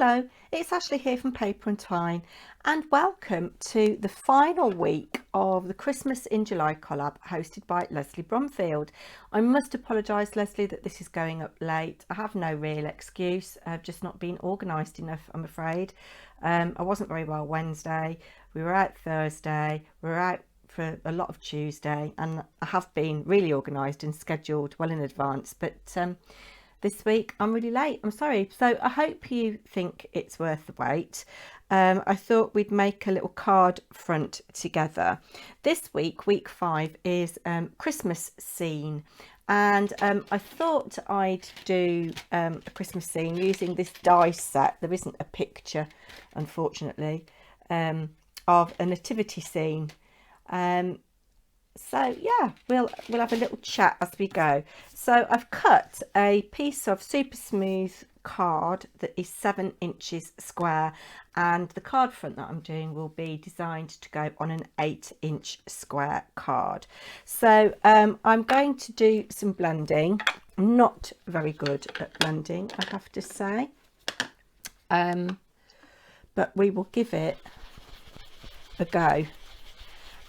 Hello, it's Ashley here from Paper&Twine, and welcome to the final week of the Christmas in July collab hosted by Lesley Bromfield. I must apologise, Lesley, that this is going up late. I have no real excuse. I've just not been organised enough, I'm afraid. I wasn't very well Wednesday. We were out Thursday. We were out for a lot of Tuesday, and I have been really organised and scheduled well in advance, but this week I'm really late. I'm sorry. So I hope you think it's worth the wait. I thought we'd make a little card front together. This week, week 5, is Christmas scene, and I thought I'd do a Christmas scene using this die set. There isn't a picture, unfortunately, of a nativity scene. So yeah, we'll have a little chat as we go. So I've cut a piece of super smooth card that is 7 inches square, and the card front that I'm doing will be designed to go on an 8-inch square card. So I'm going to do some blending. I'm not very good at blending, I have to say, but we will give it a go.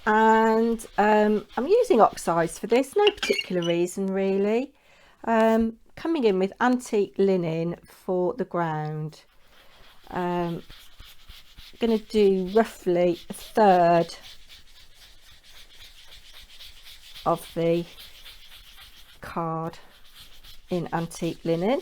And I'm using oxides for this, no particular reason really. Coming in with antique linen for the ground. I'm going to do roughly a third of the card in antique linen.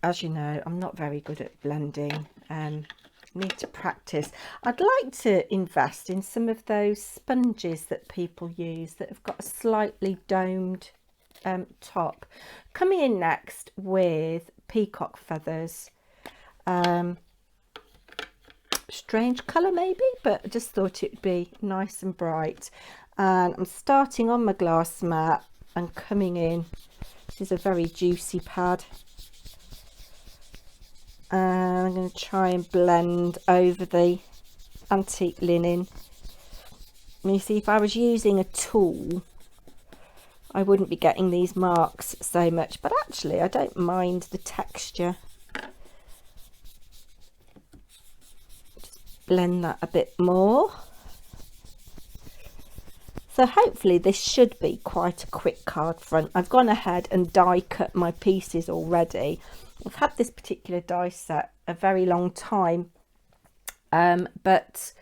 As you know, I'm not very good at blending. Need to practice. I'd like to invest in some of those sponges that people use that have got a slightly domed top. Coming in next with peacock feathers. Strange colour maybe, but I just thought it would be nice and bright. And I'm starting on my glass mat and coming in. This is a very juicy pad. And I'm going to try and blend over the antique linen. And you see, if I was using a tool, I wouldn't be getting these marks so much, but actually I don't mind the texture. Just blend that a bit more. So hopefully this should be quite a quick card front. I've gone ahead and die cut my pieces already. I've had this particular die set a very long time, but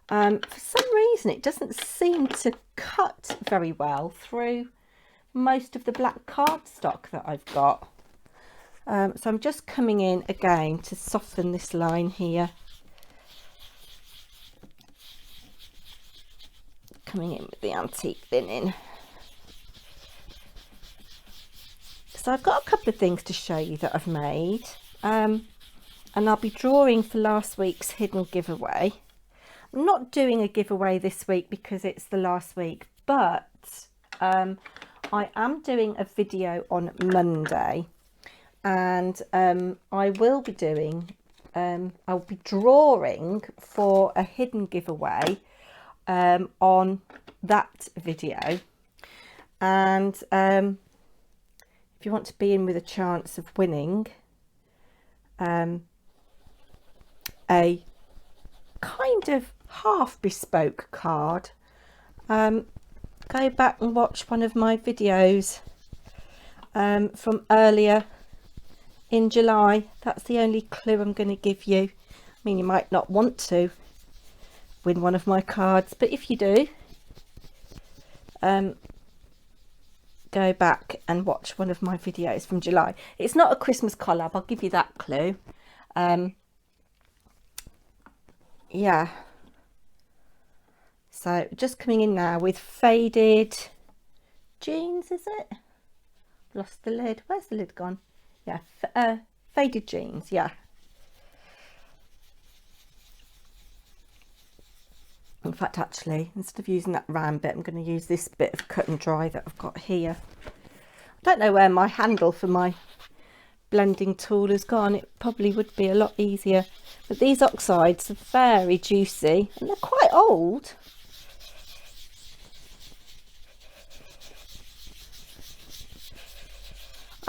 for some reason it doesn't seem to cut very well through most of the black cardstock that I've got. So I'm just coming in again to soften this line here. Coming in with the antique linen. So I've got a couple of things to show you that I've made, and I'll be drawing for last week's hidden giveaway. I'm not doing a giveaway this week because it's the last week, but I am doing a video on Monday, and I will be doing, I'll be drawing for a hidden giveaway on that video, and if you want to be in with a chance of winning a kind of half bespoke card, go back and watch one of my videos from earlier in July. That's the only clue I'm going to give you. I mean, you might not want to win one of my cards, but if you do, go back and watch one of my videos from July. It's not a Christmas collab, I'll give you that clue. Yeah, so just coming in now with faded jeans, is it? Lost the lid. Where's the lid gone? Yeah, faded jeans, yeah. In fact, actually, instead of using that round bit, I'm going to use this bit of cut and dry that I've got here. I don't know where my handle for my blending tool has gone. It probably would be a lot easier. But these oxides are very juicy and they're quite old.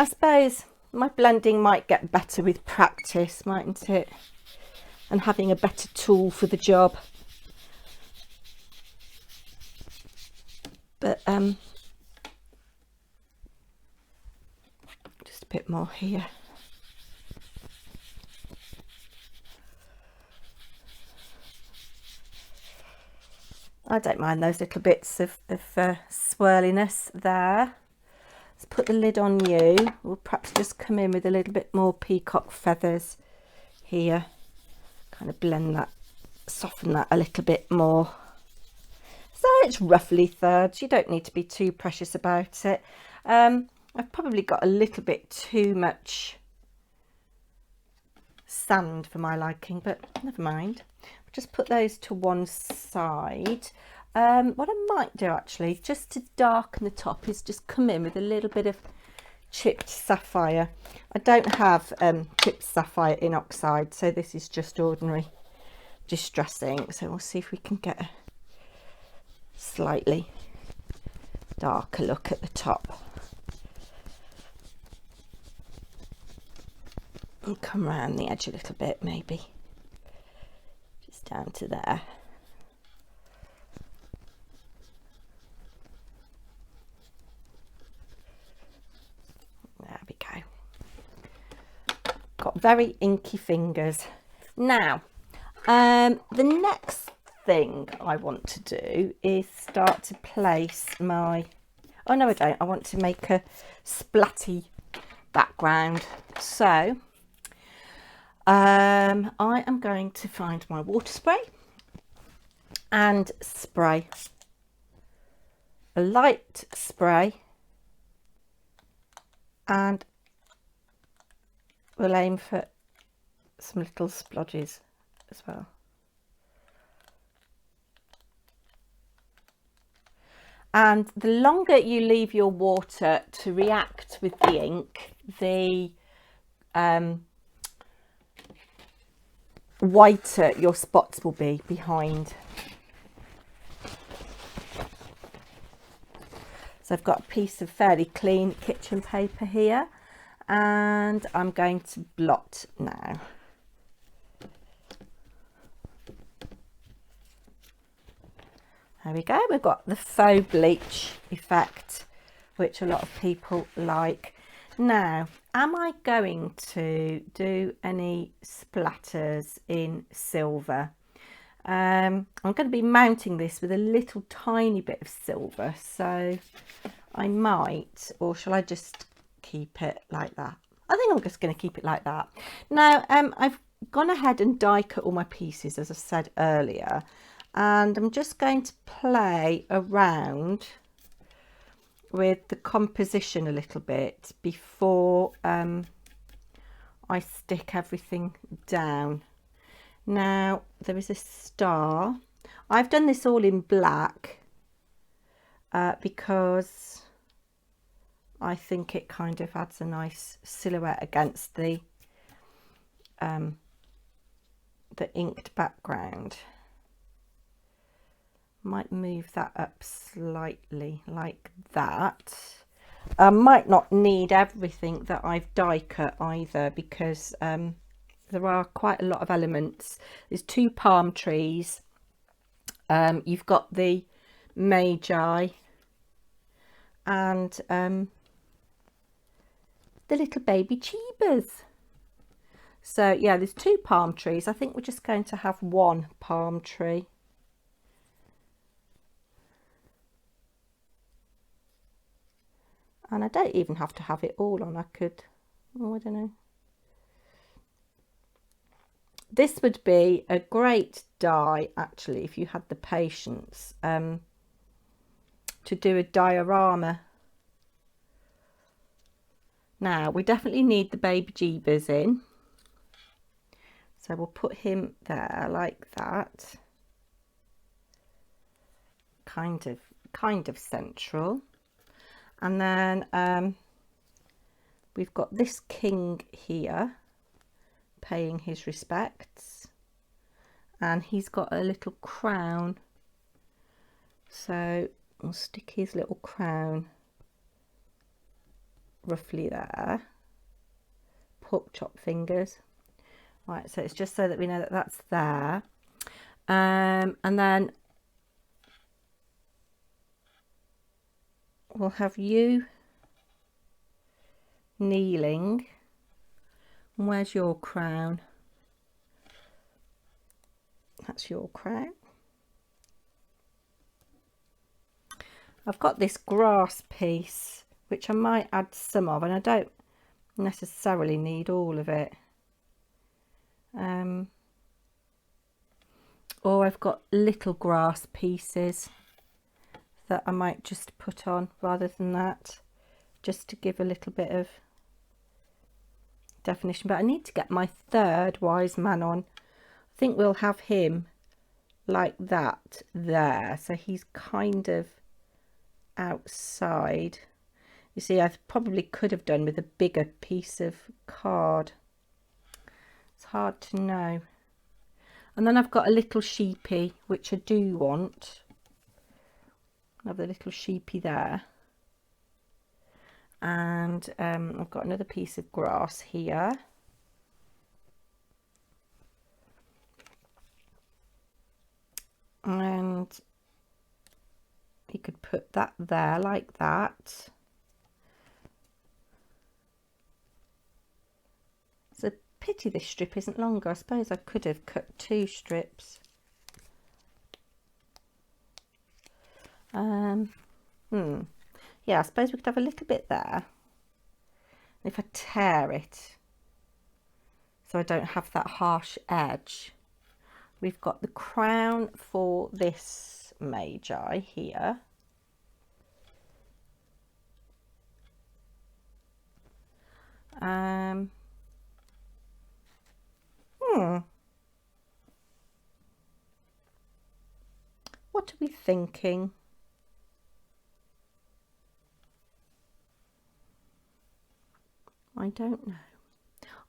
I suppose my blending might get better with practice, mightn't it? And having a better tool for the job. But just a bit more here. I don't mind those little bits of swirliness there. Let's put the lid on you. We'll perhaps just come in with a little bit more peacock feathers here. Kind of blend that, soften that a little bit more. So it's roughly thirds. You don't need to be too precious about it. I've probably got a little bit too much sand for my liking, but never mind. Just put those to one side. What I might do actually, just to darken the top, is just come in with a little bit of chipped sapphire. I don't have chipped sapphire in oxide, so this is just ordinary distressing. So we'll see if we can get a slightly darker look at the top. And come around the edge a little bit, maybe. Just down to there. There we go. Got very inky fingers. Now, the next thing I want to do is start to place my, oh no I don't, I want to make a splatty background. So I am going to find my water spray and spray a light spray, and we'll aim for some little splodges as well. And the longer you leave your water to react with the ink, the whiter your spots will be behind. So I've got a piece of fairly clean kitchen paper here, and I'm going to blot now. There we go, we've got the faux bleach effect, which a lot of people like. Now, am I going to do any splatters in silver? I'm going to be mounting this with a little tiny bit of silver, so I might, or shall I just keep it like that? I think I'm just going to keep it like that. Now, I've gone ahead and die cut all my pieces, as I said earlier, and I'm just going to play around with the composition a little bit before I stick everything down. Now, there is a star. I've done this all in black because I think it kind of adds a nice silhouette against the inked background. Might move that up slightly like that. I might not need everything that I've die cut either, because there are quite a lot of elements. There's two palm trees, you've got the magi, and the little baby cheebas. So yeah, there's two palm trees. I think we're just going to have one palm tree. And I don't even have to have it all on. I could, oh, I don't know. This would be a great die, actually, if you had the patience to do a diorama. Now, we definitely need the baby jeebas in. So we'll put him there like that. Kind of central. And then we've got this king here paying his respects, and he's got a little crown, so we'll stick his little crown roughly there. Pork chop fingers. Right, so it's just so that we know that that's there. And then we'll have you kneeling. And where's your crown? That's your crown. I've got this grass piece, which I might add some of, and I don't necessarily need all of it. Or I've got little grass pieces that I might just put on rather than that, just to give a little bit of definition. But I need to get my third wise man on. I think we'll have him like that there, so he's kind of outside. You see, I probably could have done with a bigger piece of card. It's hard to know. And then I've got a little sheepy, which I do want. I have the little sheepy there. And I've got another piece of grass here. And you could put that there like that. It's a pity this strip isn't longer. I suppose I could have cut 2 strips. Yeah, I suppose we could have a little bit there. If I tear it so I don't have that harsh edge, we've got the crown for this Magi here. What are we thinking? I don't know.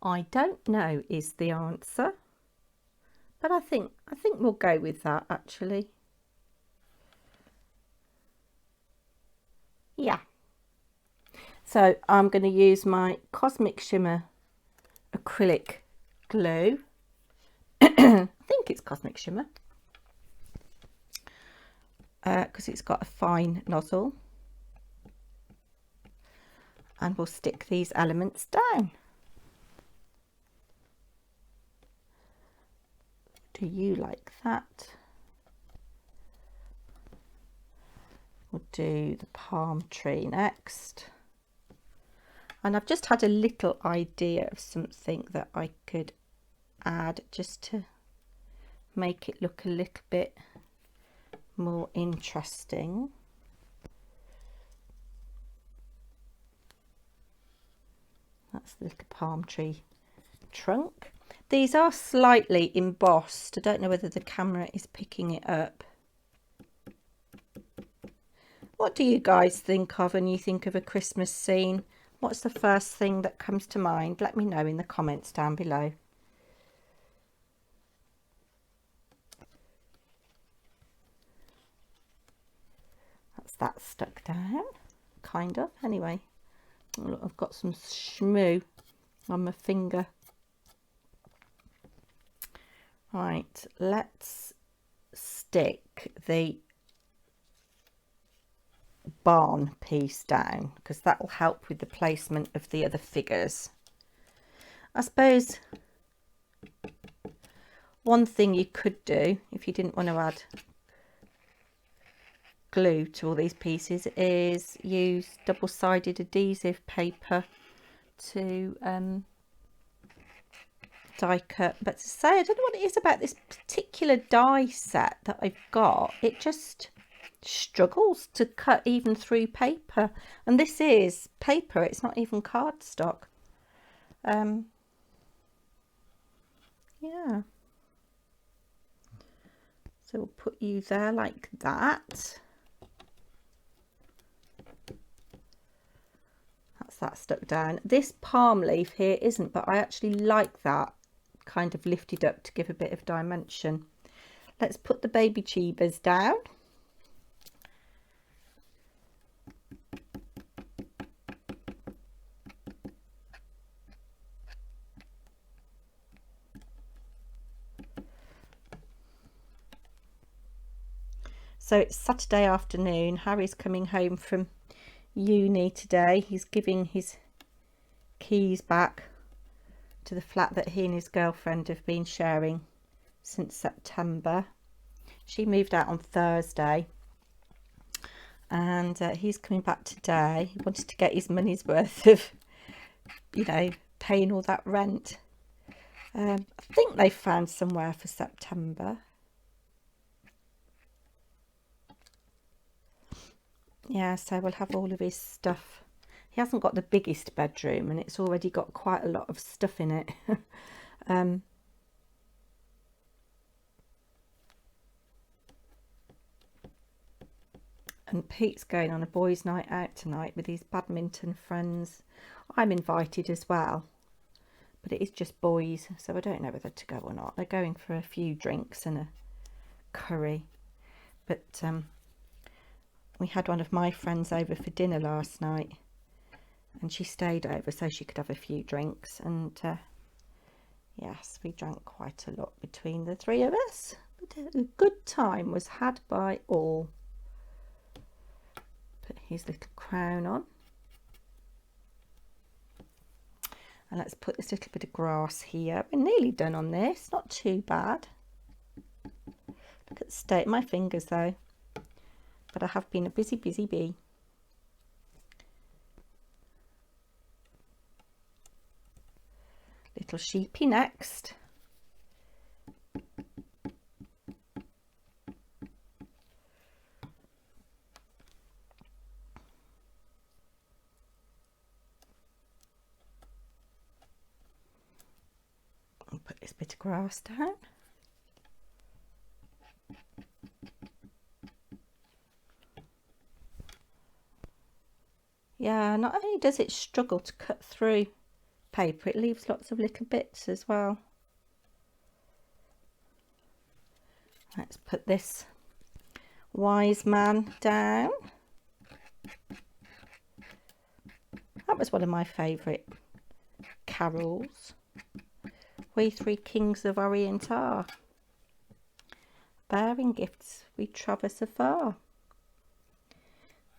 I don't know is the answer, but I think we'll go with that actually. Yeah. So I'm going to use my Cosmic Shimmer acrylic glue. I think it's Cosmic Shimmer because it's got a fine nozzle. And we'll stick these elements down. Do you like that? We'll do the palm tree next. And I've just had a little idea of something that I could add just to make it look a little bit more interesting. That's the little palm tree trunk. These are slightly embossed. I don't know whether the camera is picking it up. What do you guys think of when you think of a Christmas scene? What's the first thing that comes to mind? Let me know in the comments down below. That's that stuck down, kind of, anyway. Look, I've got some shmoo on my finger. Right, let's stick the barn piece down because that will help with the placement of the other figures. I suppose one thing you could do if you didn't want to add glue to all these pieces is use double-sided adhesive paper to die cut. But to say, I don't know what it is about this particular die set that I've got, it just struggles to cut even through paper, and this is paper, it's not even cardstock. Yeah, so we'll put you there like that. That's that stuck down. This palm leaf here isn't, but I actually like that kind of lifted up to give a bit of dimension. Let's put the baby chivas down. So it's Saturday afternoon. Harry's coming home from uni today. He's giving his keys back to the flat that he and his girlfriend have been sharing since September. She moved out on Thursday, and he's coming back today. He wanted to get his money's worth of, you know, paying all that rent. I think they found somewhere for September. Yeah, so we'll have all of his stuff. He hasn't got the biggest bedroom, and it's already got quite a lot of stuff in it. And Pete's going on a boys' night out tonight with his badminton friends. I'm invited as well, but it is just boys, so I don't know whether to go or not. They're going for a few drinks and a curry. But we had one of my friends over for dinner last night, and she stayed over so she could have a few drinks, and yes, we drank quite a lot between the three of us, but a good time was had by all. Put his little crown on, and let's put this little bit of grass here. We're nearly done on this, not too bad. Look at the state of my fingers though, but I have been a busy bee. Little sheepy next. I'll put this bit of grass down. Yeah, not only does it struggle to cut through paper, it leaves lots of little bits as well. Let's put this wise man down. That was one of my favourite carols. We three kings of Orient are, bearing gifts we traverse afar.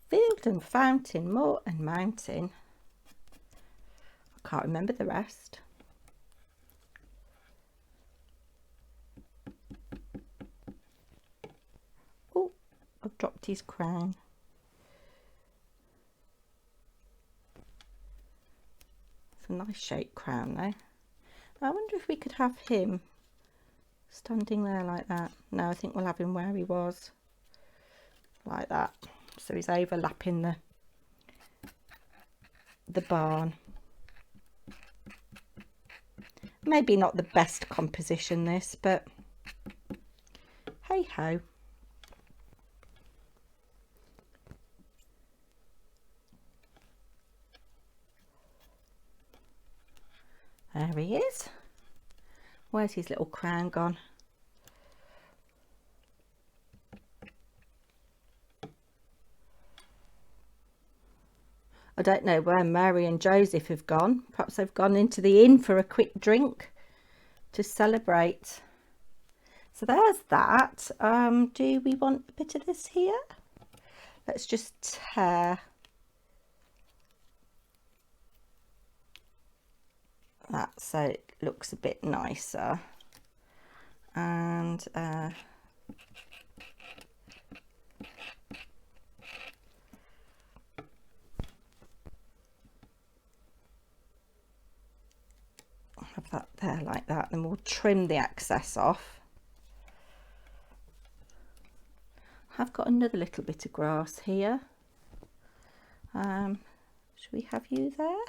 Field and fountain, moor and mountain. I can't remember the rest. Oh, I've dropped his crown. It's a nice shaped crown though. I wonder if we could have him standing there like that. No, I think we'll have him where he was, like that. So he's overlapping the barn. Maybe not the best composition this, but hey ho. There he is. Where's his little crown gone? I don't know where Mary and Joseph have gone. Perhaps they've gone into the inn for a quick drink to celebrate. So there's that. Do we want a bit of this here? Let's just tear that so it looks a bit nicer. And have that there like that, then we'll trim the excess off. I've got another little bit of grass here. Should we have you there?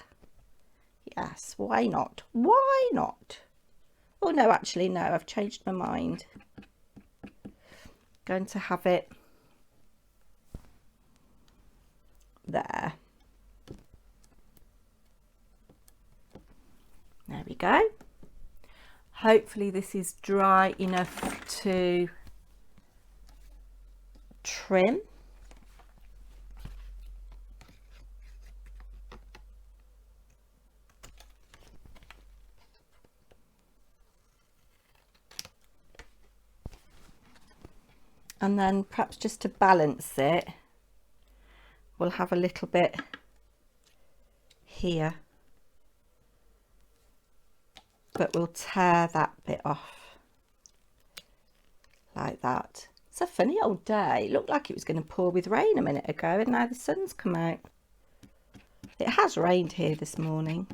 Yes, why not? Why not? Oh no, actually no, I've changed my mind. Going to have it there. There we go. Hopefully this is dry enough to trim. And then perhaps just to balance it, we'll have a little bit here, but we'll tear that bit off like that. It's a funny old day. It looked like it was going to pour with rain a minute ago, and now the sun's come out. It has rained here this morning.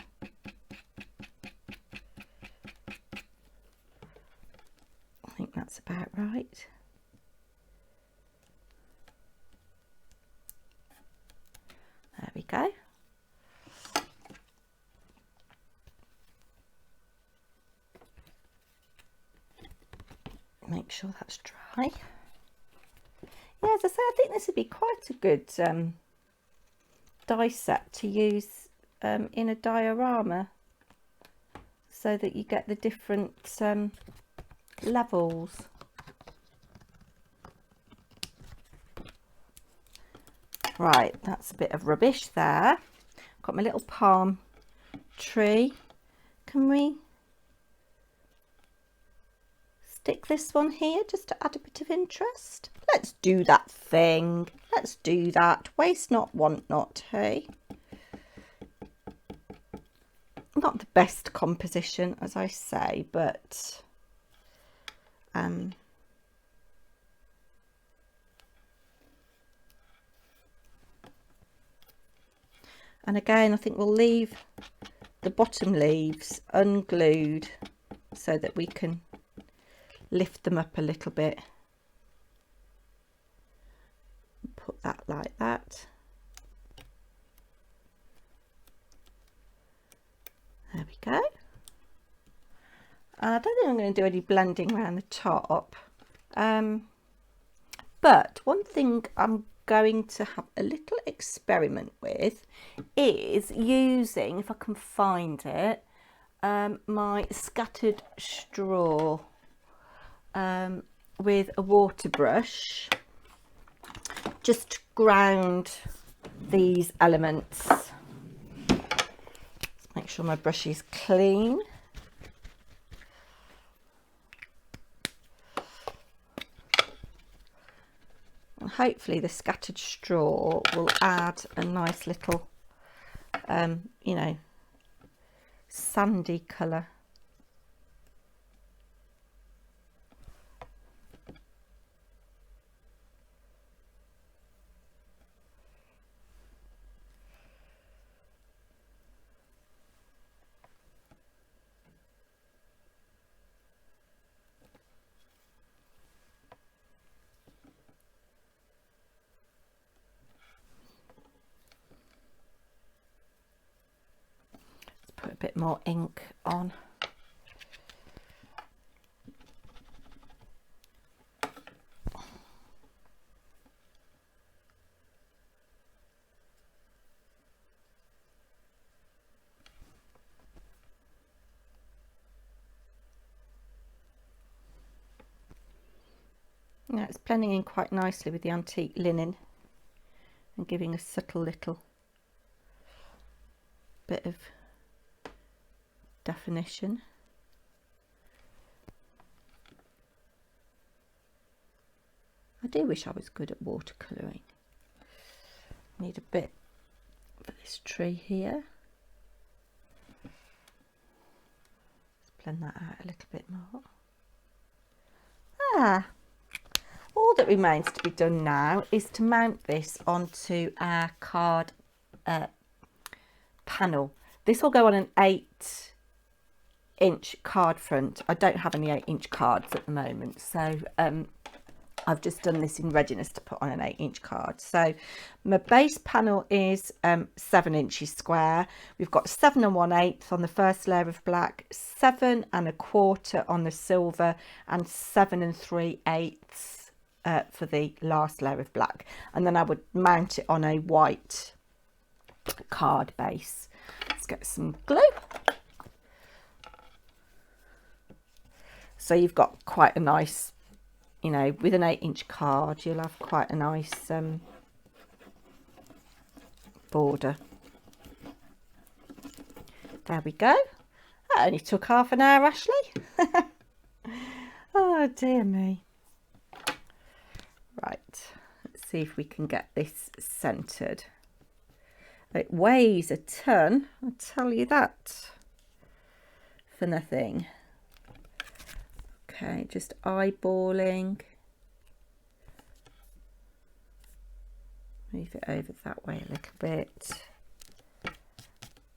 I think that's about right. There we go. Make sure that's dry. Yeah, as I say, I think this would be quite a good die set to use in a diorama, so that you get the different levels. Right, that's a bit of rubbish there. Got my little palm tree. Can we stick this one here just to add a bit of interest? Let's do that thing. Let's do that. Waste not, want not, hey? Not the best composition, as I say, but and again, I think we'll leave the bottom leaves unglued so that we can lift them up a little bit. Put that like that. There we go. I don't think I'm going to do any blending around the top. But one thing I'm going to have a little experiment with is using, if I can find it, my scattered straw with a water brush, just to ground these elements. Let's make sure my brush is clean. And hopefully the scattered straw will add a nice little, you know, sandy colour. Put a bit more ink on. Now it's blending in quite nicely with the antique linen and giving a subtle little bit of definition. I do wish I was good at watercolouring. Need a bit for this tree here. Let's blend that out a little bit more. All that remains to be done now is to mount this onto our card panel. This will go on an 8-inch card front. I don't have any 8-inch cards at the moment, so I've just done this in readiness to put on an 8-inch card. So my base panel is 7 inches square. We've got 7 1/8 on the first layer of black, 7 1/4 on the silver, and 7 3/8 for the last layer of black. And then I would mount it on a white card base. Let's get some glue. So you've got quite a nice, you know, with an 8-inch card, you'll have quite a nice border. There we go. That only took half an hour, Ashley. Oh dear me. see if we can get this centered. It weighs a ton, I'll tell you that for nothing. Okay, just eyeballing. Move it over that way a little bit.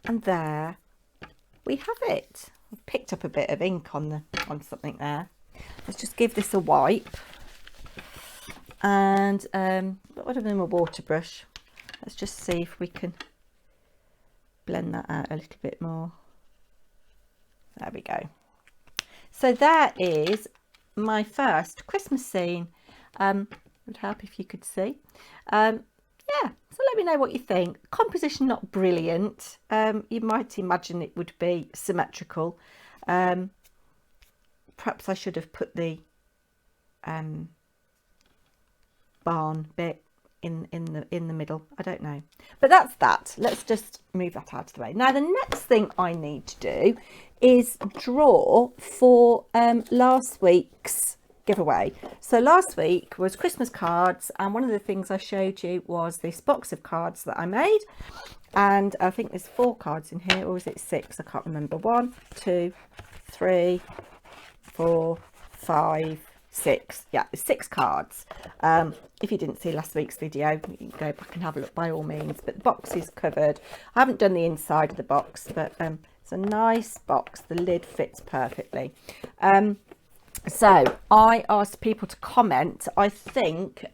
And there we have it. I've picked up a bit of ink on something there. Let's just give this a wipe. And what of them a water brush. Let's just see if we can blend that out a little bit more. There we go. So there is my first Christmas scene. It would help if you could see. Yeah, so let me know what you think. Composition not brilliant. You might imagine it would be symmetrical. Perhaps I should have put the barn bit in the middle. I don't know, but that's that. Let's just move that out of the way. Now the next thing I need to do is draw for last week's giveaway. So last week was Christmas cards, and one of the things I showed you was this box of cards that I made, and I think there's 4 cards in here, or is it 6? I can't remember. 1, 2, 3, 4, 5, 6. Yeah, 6 cards. If you didn't see last week's video, you can go back and have a look by all means, but the box is covered. I haven't done the inside of the box, but it's a nice box. The lid fits perfectly. So I asked people to comment, I think,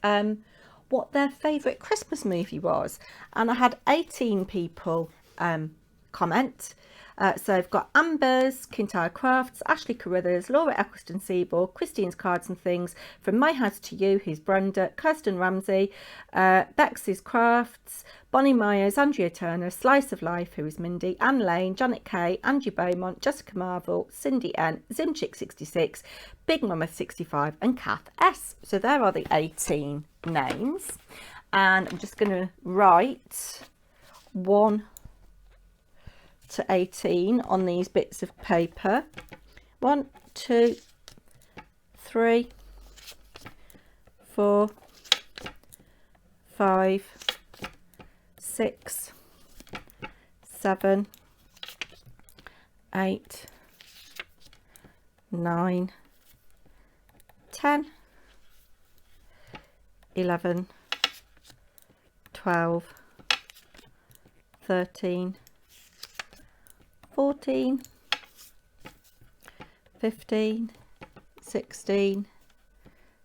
what their favourite Christmas movie was, and I had 18 people comment. So I've got Amber's Kintyre Crafts, Ashley Carruthers, Laura Eccleston Seaboard, Christine's Cards and Things, From My House to You, who's Brenda, Kirsten Ramsey, Bexs Crafts, Bonnie Myers, Andrea Turner, Slice of Life, who is Mindy, Anne Lane, Janet Kay, Angie Beaumont, Jessica Marvel, Cindy N, Zimchick66, Big Mama 65 and Kath S. So there are the 18 names, and I'm just going to write 1 to 18 on these bits of paper. 1, 2, 3, 4, 5, 6, 7, 8, 9, 10, 11, 12, 13, 14, 15, 16,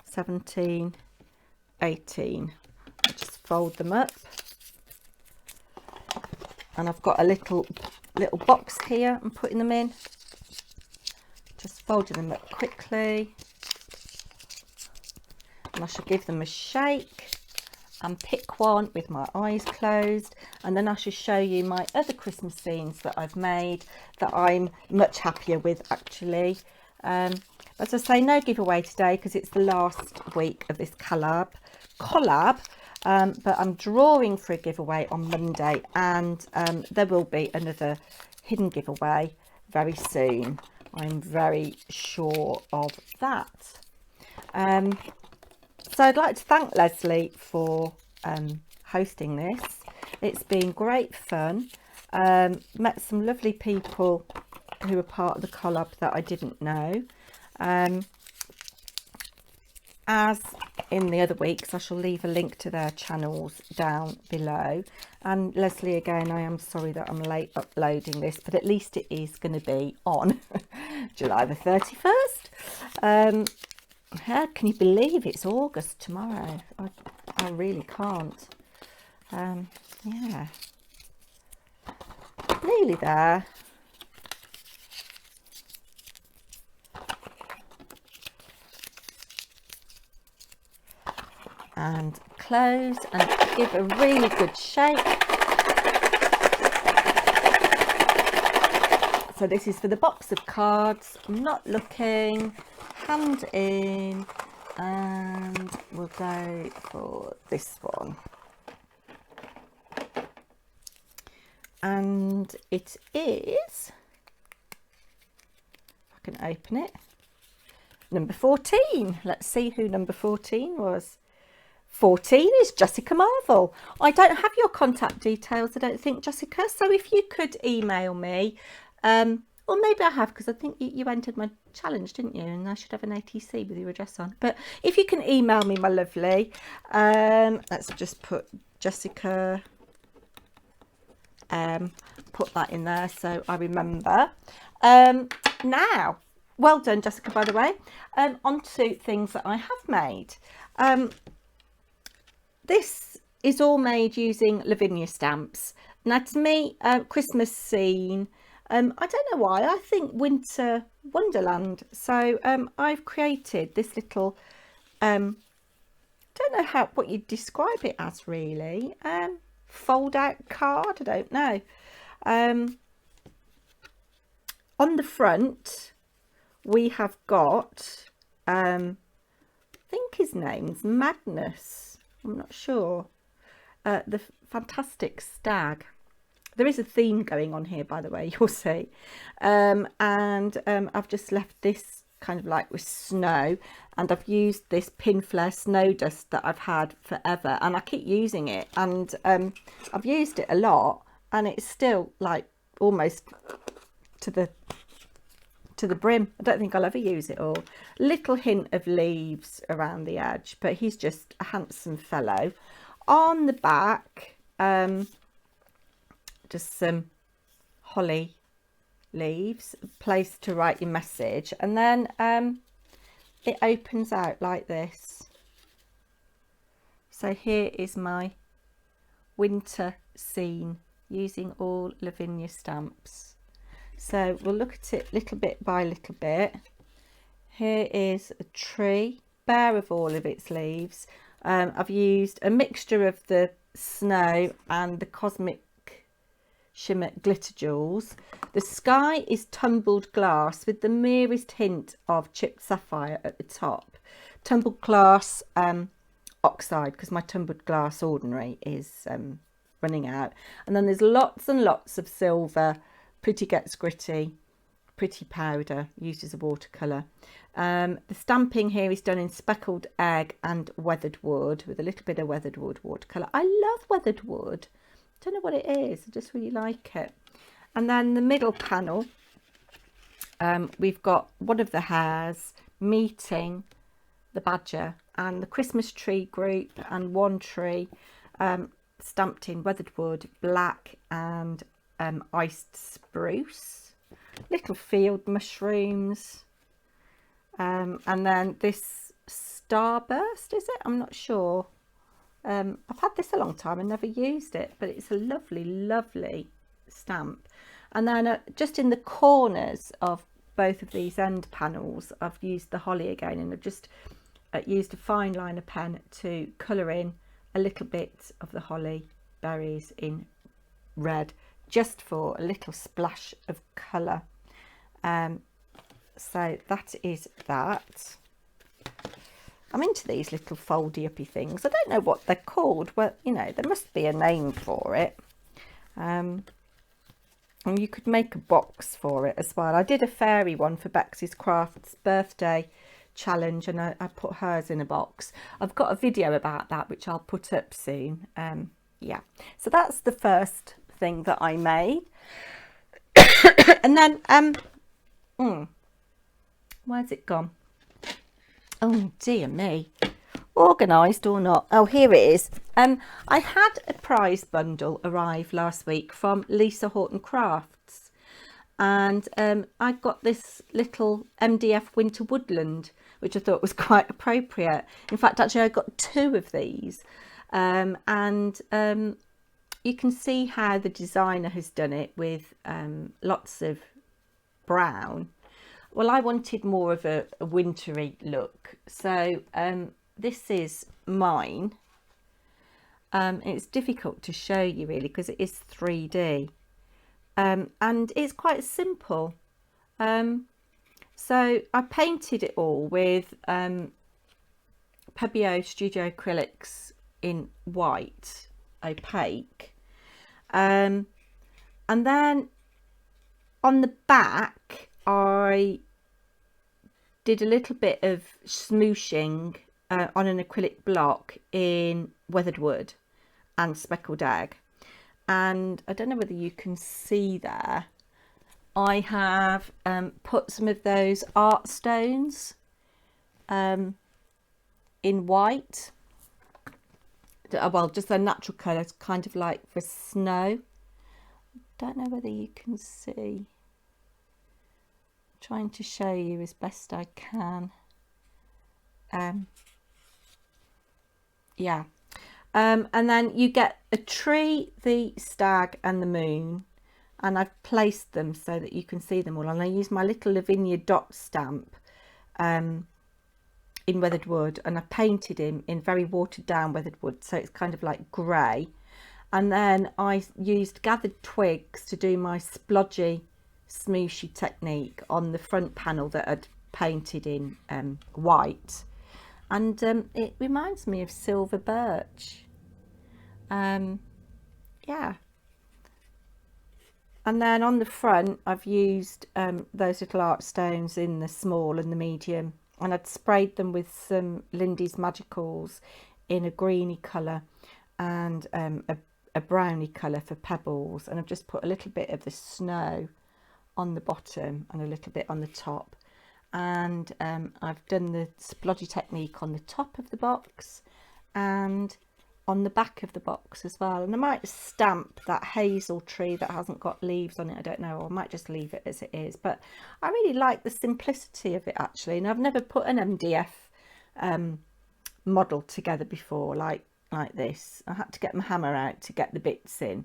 17, 18. I'll just fold them up, and I've got a little box here I'm putting them in. Just folding them up quickly, and I shall give them a shake and pick one with my eyes closed, and then I shall show you my other Christmas scenes that I've made that I'm much happier with, actually. As I say, no giveaway today because it's the last week of this collab, but I'm drawing for a giveaway on Monday, and there will be another hidden giveaway very soon. I'm very sure of that. So I'd like to thank Lesley for hosting this. It's been great fun. Met some lovely people who are part of the collab that I didn't know. As in the other weeks, I shall leave a link to their channels down below. And Lesley, again, I am sorry that I'm late uploading this, but at least it is going to be on July the 31st. Yeah, can you believe it's August tomorrow? I really can't. Yeah, nearly there. And close and give a really good shake. So this is for the box of cards. I'm not looking. Hand in, and we'll go for this one, and it is, I can open it, number 14. Let's see who number 14 was. 14 is Jessica Marvel. I don't have your contact details, I don't think, Jessica. So if you could email me, or maybe I have, because I think you entered my challenge, didn't you? And I should have an ATC with your address on. But if you can email me, my lovely, let's just put Jessica, put that in there so I remember. Now, well done, Jessica, by the way. On to things that I have made. This is all made using Lavinia stamps. Now, to me, Christmas scene, I don't know why, I think winter wonderland. So I've created this little, don't know what you'd describe it as really, fold out card, I don't know. On the front we have got, I think his name's Magnus, I'm not sure, the fantastic stag. There is a theme going on here, by the way, you'll see. And I've just left this kind of like with snow, and I've used this pin flare snow dust that I've had forever, and I keep using it, and I've used it a lot, and it's still like almost to the brim. I don't think I'll ever use it all. Little hint of leaves around the edge, but he's just a handsome fellow. On the back, just some holly leaves, a place to write your message, and then it opens out like this. So here is my winter scene using all Lavinia stamps. So we'll look at it little bit by little bit. Here is a tree, bare of all of its leaves. I've used a mixture of the snow and the Cosmic Shimmer glitter jewels. The sky is tumbled glass with the merest hint of chipped sapphire at the top. Tumbled glass oxide, because my tumbled glass ordinary is running out. And then there's lots and lots of silver, pretty gets gritty, pretty powder used as a watercolour. The stamping here is done in speckled egg and weathered wood with a little bit of weathered wood watercolour. I love weathered wood. Don't know what it is, I just really like it. And then the middle panel, we've got one of the hares meeting the badger and the Christmas tree group, and one tree stamped in weathered wood, black and iced spruce, little field mushrooms, and then this starburst, is it? I'm not sure. I've had this a long time and never used it, but it's a lovely, lovely stamp. And then just in the corners of both of these end panels, I've used the holly again, and I've just used a fine liner pen to colour in a little bit of the holly berries in red, just for a little splash of colour. So that is that. I'm into these little foldy uppy things. I don't know what they're called. Well, you know, there must be a name for it. And you could make a box for it as well. I did a fairy one for Bexs Crafts birthday challenge, and I put hers in a box. I've got a video about that which I'll put up soon. Yeah, so that's the first thing that I made. And then where's it gone? Oh dear me, organised or not. Oh, here it is. I had a prize bundle arrive last week from Lisa Horton Crafts, and I got this little MDF winter woodland, which I thought was quite appropriate. In fact, actually I got two of these, and you can see how the designer has done it with lots of brown. Well, I wanted more of a wintry look, so this is mine. It's difficult to show you really because it is 3D, and it's quite simple. So I painted it all with Pebeo Studio Acrylics in white, opaque, and then on the back I did a little bit of smooshing on an acrylic block in weathered wood and speckled egg. And I don't know whether you can see there, I have put some of those art stones in white. Well, just their natural colours, kind of like for snow. Don't know whether you can see. I'm trying to show you as best I can. Yeah. And then you get a tree, the stag and the moon, and I've placed them so that you can see them all. And I use my little Lavinia dot stamp in weathered wood, and I painted him in very watered down weathered wood, so it's kind of like grey. And then I used gathered twigs to do my splodgy smooshy technique on the front panel that I'd painted in white. And it reminds me of silver birch. Yeah. And then on the front I've used those little art stones in the small and the medium, and I'd sprayed them with some Lindy's Magicals in a greeny colour and a browny colour for pebbles, and I've just put a little bit of the snow on the bottom and a little bit on the top. And I've done the splodgy technique on the top of the box and on the back of the box as well. And I might stamp that hazel tree that hasn't got leaves on it, I don't know, or I might just leave it as it is. But I really like the simplicity of it actually, and I've never put an MDF model together before like this. I had to get my hammer out to get the bits in.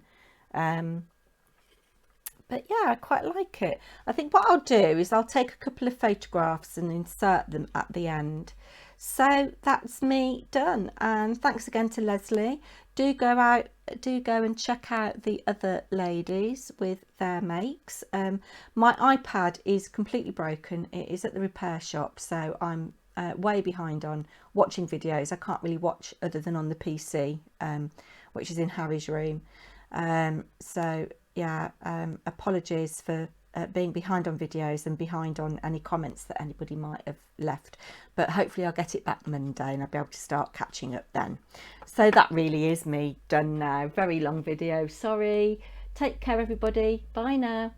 But yeah, I quite like it. I think what I'll do is I'll take a couple of photographs and insert them at the end. So that's me done. And thanks again to Lesley. Do go and check out the other ladies with their makes. My iPad is completely broken. It is at the repair shop, so I'm way behind on watching videos. I can't really watch other than on the PC, which is in Harry's room. So yeah, apologies for being behind on videos and behind on any comments that anybody might have left, but hopefully I'll get it back Monday and I'll be able to start catching up then. So that really is me done now. Very long video, sorry. Take care everybody, bye now.